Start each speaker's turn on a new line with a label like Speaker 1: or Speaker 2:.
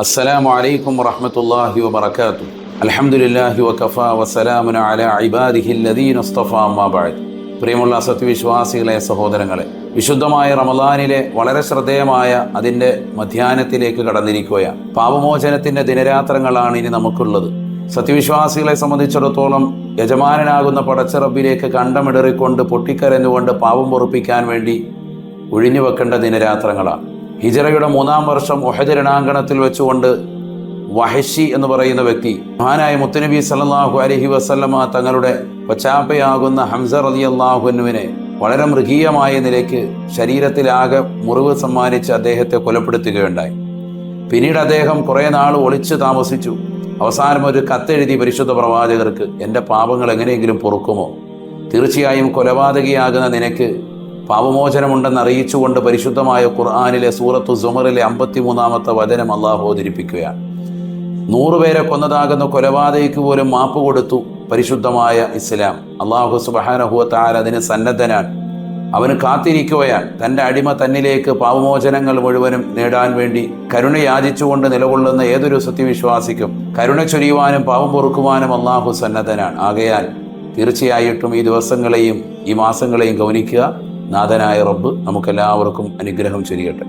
Speaker 1: السلام عليكم ورحمة الله وبركاته. الحمد لله وكفى وسلام على عباده الذين اصطفى أما بعد. പ്രിയമുള്ള സത്യവിശ്വാസികളെ, സഹോദരങ്ങളെ, വിശുദ്ധമായ റമദാനിലെ വളരെ ശ്രദ്ധേയമായ അതിൻ്റെ മധ്യാഹ്നത്തിലേക്ക് കടന്നിരിക്കുകയാണ്. പാപമോചനത്തിൻ്റെ ദിനരാത്രങ്ങളാണ് ഇനി നമുക്കുള്ളത്. സത്യവിശ്വാസികളെ സംബന്ധിച്ചിടത്തോളം യജമാനനാകുന്ന പടച്ചറബിലേക്ക് കണ്ടമിടറിക്കൊണ്ട് പൊട്ടിക്കരഞ്ഞുകൊണ്ട് പാപം പൊറുപ്പിക്കാൻ വേണ്ടി ഒഴിഞ്ഞു വെക്കേണ്ട ദിനരാത്രങ്ങളാണ്. ഹിജറയുടെ 3-ാം വർഷം ഉഹദ് രണാങ്കണത്തിൽ വെച്ചുകൊണ്ട് വഹശി എന്ന് പറയുന്ന വ്യക്തി മഹാനായ മുത്തുനബി സല്ലല്ലാഹു അലൈഹി വസല്ലമ തങ്ങളുടെ കൊച്ചാപ്പയാകുന്ന ഹംസ റളിയല്ലാഹു അൻഹുവിനെ വളരെ മൃഗീയമായ നിലയ്ക്ക് ശരീരത്തിലാകെ മുറിവ് സമ്മാനിച്ച് അദ്ദേഹത്തെ കൊലപ്പെടുത്തുകയുണ്ടായി. പിന്നീട് അദ്ദേഹം കുറേ നാൾ ഒളിച്ചു താമസിച്ചു. അവസാനം ഒരു കത്തെഴുതി പരിശുദ്ധ പ്രവാചകർക്ക്, എൻ്റെ പാപങ്ങൾ എങ്ങനെയെങ്കിലും പൊറുക്കുമോ? തീർച്ചയായും കൊലപാതകിയാകുന്ന നിനക്ക് പാപമോചനമുണ്ടെന്ന് അറിയിച്ചുകൊണ്ട് പരിശുദ്ധമായ ഖുർആനിലെ സൂറത്തു സുമറിലെ 53-ാമത്തെ വചനം അള്ളാഹു അവതരിപ്പിക്കുകയാണ്. 100 പേരെ കൊന്നതാകുന്ന കൊലപാതകിക്ക് പോലും മാപ്പ് കൊടുത്തു പരിശുദ്ധമായ ഇസ്ലാം. അള്ളാഹു സുബ്ഹാനഹു വ തആല അതിന് സന്നദ്ധനാണ്. അവന് കാത്തിരിക്കുകയാണ്. തൻ്റെ അടിമ തന്നിലേക്ക് പാപമോചനങ്ങൾ മുഴുവനും നേടാൻ വേണ്ടി കരുണ യാചിച്ചുകൊണ്ട് നിലകൊള്ളുന്ന ഏതൊരു സത്യവിശ്വാസിക്കും കരുണ ചൊരിയുവാനും പാപം പൊറുക്കുവാനും അള്ളാഹു സന്നദ്ധനാണ്. ആകയാൽ തീർച്ചയായിട്ടും ഈ ദിവസങ്ങളെയും ഈ മാസങ്ങളെയും ഗൗനിക്കുക. നാഥനായ റബ്ബ് നമുക്കെല്ലാവർക്കും അനുഗ്രഹം ചൊരിയട്ടെ.